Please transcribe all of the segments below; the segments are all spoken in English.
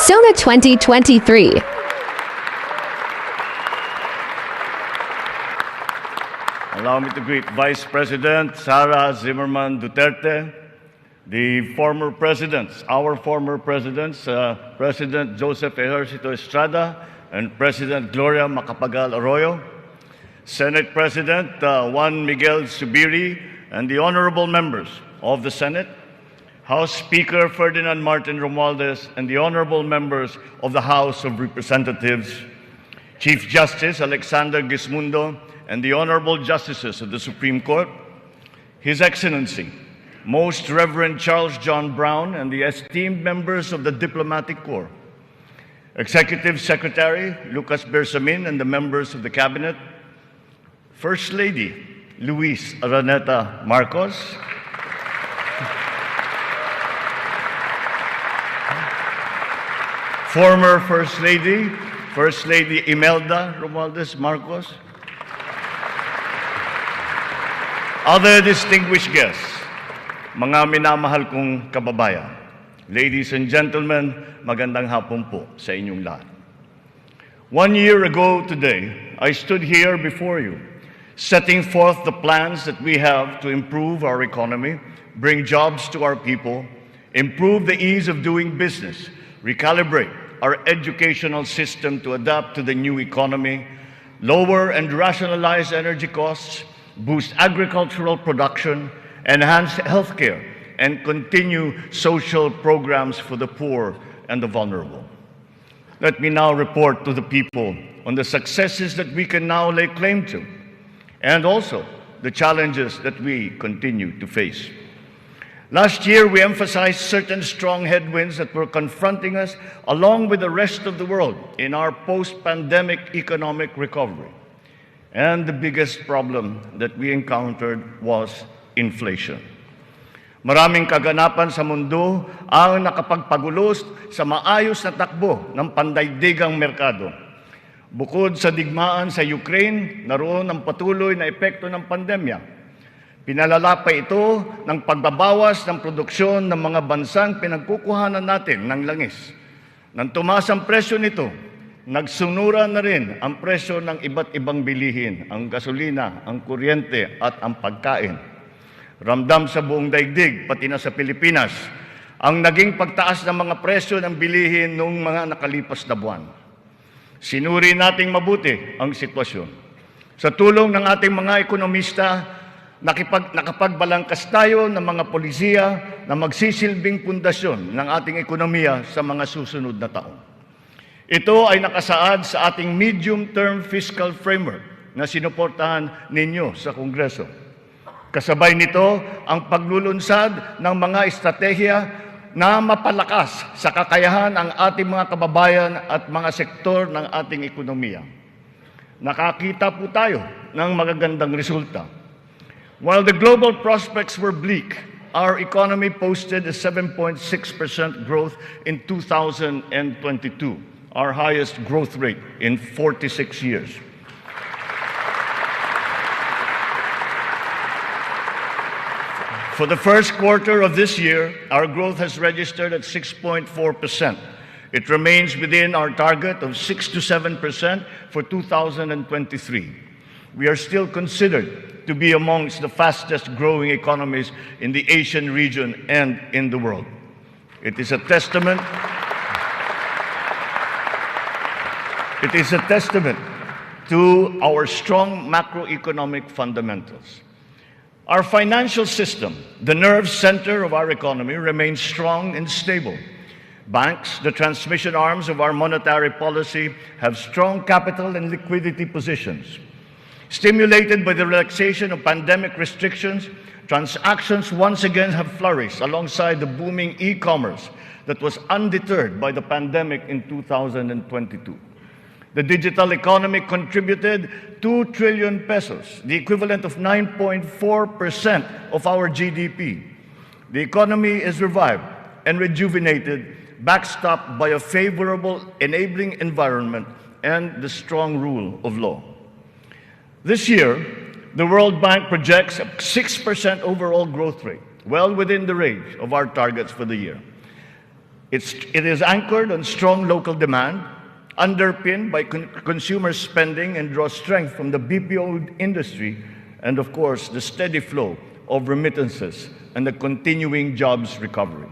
Sona 2023. Allow me to greet Vice President Sara Zimmerman Duterte, the former presidents, our former presidents, President Joseph Ejercito Estrada and President Gloria Macapagal Arroyo, Senate President Juan Miguel Zubiri, and the honorable members of the Senate, House Speaker Ferdinand Martin Romualdez, and the honorable members of the House of Representatives, Chief Justice Alexander Gismundo, and the honorable justices of the Supreme Court, His Excellency, Most Reverend Charles John Brown, and the esteemed members of the Diplomatic Corps, Executive Secretary Lucas Bersamin and the members of the Cabinet, First Lady Luis Araneta Marcos, former First Lady Imelda Romualdez Marcos, other distinguished guests, mga minamahal kong kababayan, ladies and gentlemen, magandang hapon po sa inyong lahat. 1 year ago today, I stood here before you, setting forth the plans that we have to improve our economy, bring jobs to our people, improve the ease of doing business, recalibrate our educational system to adapt to the new economy, lower and rationalize energy costs, boost agricultural production, enhance healthcare, and continue social programs for the poor and the vulnerable. Let me now report to the people on the successes that we can now lay claim to, and also the challenges that we continue to face. Last year, we emphasized certain strong headwinds that were confronting us along with the rest of the world in our post-pandemic economic recovery. And the biggest problem that we encountered was inflation. Maraming kaganapan sa mundo ang nakapagpagulos sa maayos na takbo ng pandaigdigang merkado. Bukod sa digmaan sa Ukraine, naroon ang patuloy na epekto ng pandemya. Pinalala pa ito ng pagbabawas ng produksyon ng mga bansang pinagkukuhanan natin ng langis. Nang tumaas ang presyo nito, nagsumura na rin ang presyo ng iba't ibang bilihin, ang gasolina, ang kuryente at ang pagkain. Ramdam sa buong daigdig, pati na sa Pilipinas, ang naging pagtaas ng mga presyo ng bilihin noong mga nakalipas na buwan. Sinuri nating mabuti ang sitwasyon. Sa tulong ng ating mga ekonomista, nakapagbalangkas tayo ng mga polisiya na magsisilbing pundasyon ng ating ekonomiya sa mga susunod na taon. Ito ay nakasaad sa ating medium-term fiscal framework na sinuportahan ninyo sa Kongreso. Kasabay nito ang paglulunsad ng mga estratehiya na mapalakas sa kakayahan ang ating mga kababayan at mga sektor ng ating ekonomiya. Nakakita po tayo ng magagandang resulta. While the global prospects were bleak, our economy posted a 7.6% growth in 2022, our highest growth rate in 46 years. For the first quarter of this year, our growth has registered at 6.4%. It remains within our target of 6 to 7% for 2023. We are still considered to be amongst the fastest growing economies in the Asian region and in the world. It is a testament to our strong macroeconomic fundamentals. Our financial system, the nerve center of our economy, remains strong and stable. Banks, the transmission arms of our monetary policy, have strong capital and liquidity positions. Stimulated by the relaxation of pandemic restrictions, transactions once again have flourished alongside the booming e-commerce that was undeterred by the pandemic in 2022. The digital economy contributed 2 trillion pesos, the equivalent of 9.4% of our GDP. The economy is revived and rejuvenated, backstopped by a favorable enabling environment and the strong rule of law. This year, the World Bank projects a 6% overall growth rate, well within the range of our targets for the year. It is anchored on strong local demand, underpinned by consumer spending, and draws strength from the BPO industry and, of course, the steady flow of remittances and the continuing jobs recovery.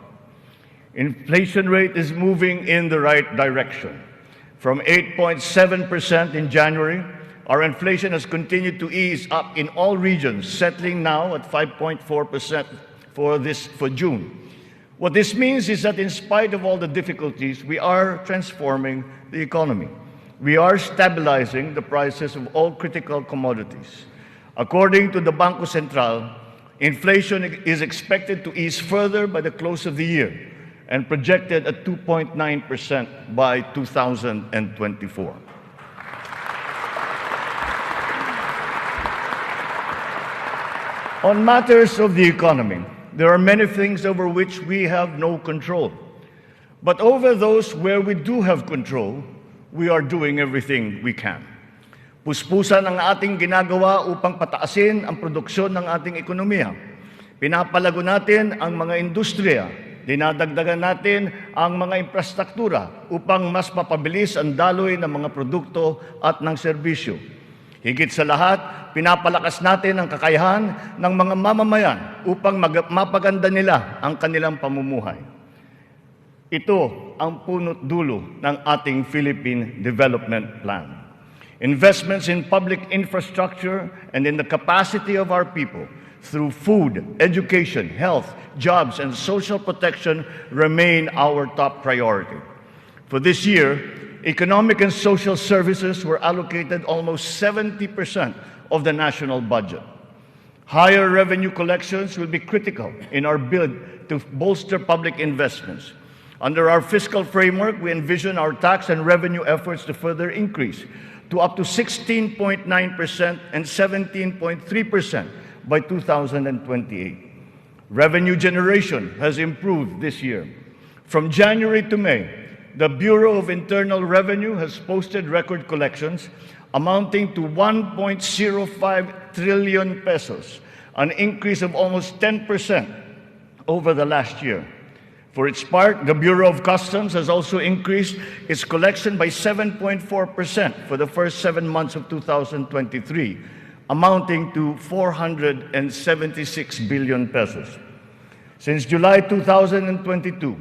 Inflation rate is moving in the right direction. From 8.7% in January, our inflation has continued to ease up in all regions, settling now at 5.4% for June. What this means is that in spite of all the difficulties, we are transforming the economy. We are stabilizing the prices of all critical commodities. According to the Bangko Sentral, inflation is expected to ease further by the close of the year and projected at 2.9% by 2024. On matters of the economy, there are many things over which we have no control. But over those where we do have control, we are doing everything we can. Puspusan ang ating ginagawa upang pataasin ang produksyon ng ating ekonomiya. Pinapalago natin ang mga industriya. Dinadagdagan natin ang mga infrastruktura upang mas mapabilis ang daloy ng mga produkto at ng serbisyo. Higit sa lahat, pinapalakas natin ang kakayahan ng mga mamamayan upang mapaganda nila ang kanilang pamumuhay. Ito ang punot dulo ng ating Philippine Development Plan. Investments in public infrastructure and in the capacity of our people through food, education, health, jobs, and social protection remain our top priority. For this year, economic and social services were allocated almost 70% of the national budget. Higher revenue collections will be critical in our bid to bolster public investments. Under our fiscal framework, we envision our tax and revenue efforts to further increase to up to 16.9% and 17.3% by 2028. Revenue generation has improved this year. From January to May, the Bureau of Internal Revenue has posted record collections amounting to 1.05 trillion pesos, an increase of almost 10% over the last year. For its part, the Bureau of Customs has also increased its collection by 7.4% for the first 7 months of 2023, amounting to 476 billion pesos. Since July 2022,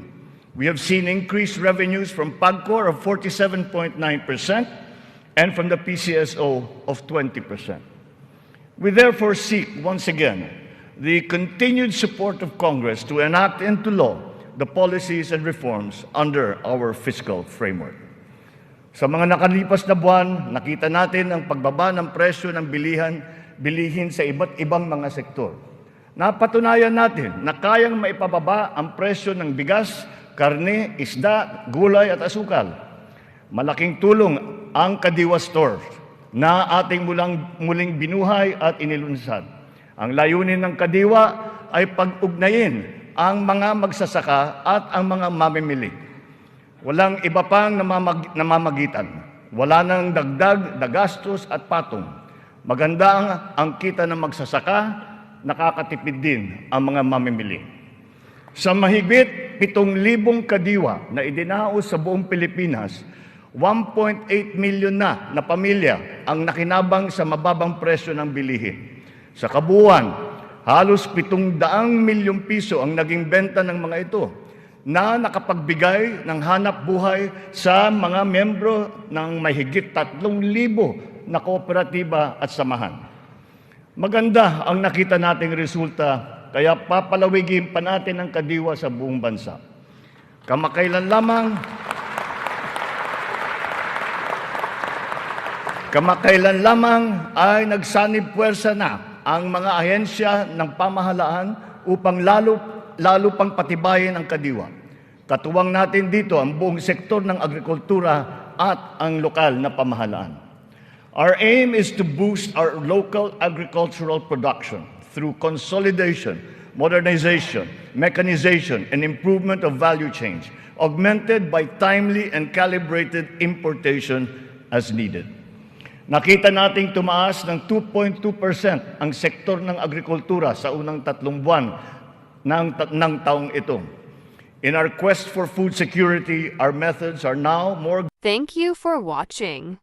we have seen increased revenues from PAGCOR of 47.9% and from the PCSO of 20%. We therefore seek, once again, the continued support of Congress to enact into law the policies and reforms under our fiscal framework. Sa mga nakalipas na buwan, nakita natin ang pagbaba ng presyo ng bilihin sa iba't ibang mga sektor. Napatunayan natin na kayang maipababa ang presyo ng bigas, karne, isda, gulay at asukal. Malaking tulong ang Kadiwa Store na ating muling binuhay at inilunsad. Ang layunin ng Kadiwa ay pag-ugnayin ang mga magsasaka at ang mga mamimili. Walang iba pang namamagitan. Wala nang dagdag, dagastos at patong. Maganda ang kita ng magsasaka, nakakatipid din ang mga mamimili. Sa mahigit 7,000 kadiwa na idinaos sa buong Pilipinas, 1.8 million na pamilya ang nakinabang sa mababang presyo ng bilihin. Sa kabuuan, halos 700 milyong piso ang naging benta ng mga ito na nakapagbigay ng hanap buhay sa mga membro ng mahigit 3,000 na kooperatiba at samahan. Maganda ang nakita nating resulta, kaya papalawigin pa natin ang Kadiwa sa buong bansa. Kamakailan lamang ay nagsanib puwersa na ang mga ahensya ng pamahalaan upang lalo pang patibayin ang Kadiwa. Katuwang natin dito ang buong sektor ng agrikultura at ang lokal na pamahalaan. Our aim is to boost our local agricultural production through consolidation, modernization, mechanization, and improvement of value chains, augmented by timely and calibrated importation as needed. Nakita nating tumaas ng 2.2% ang sektor ng agrikultura sa unang 3 buwan ng taong ito. In our quest for food security, our methods are now more Thank you for watching.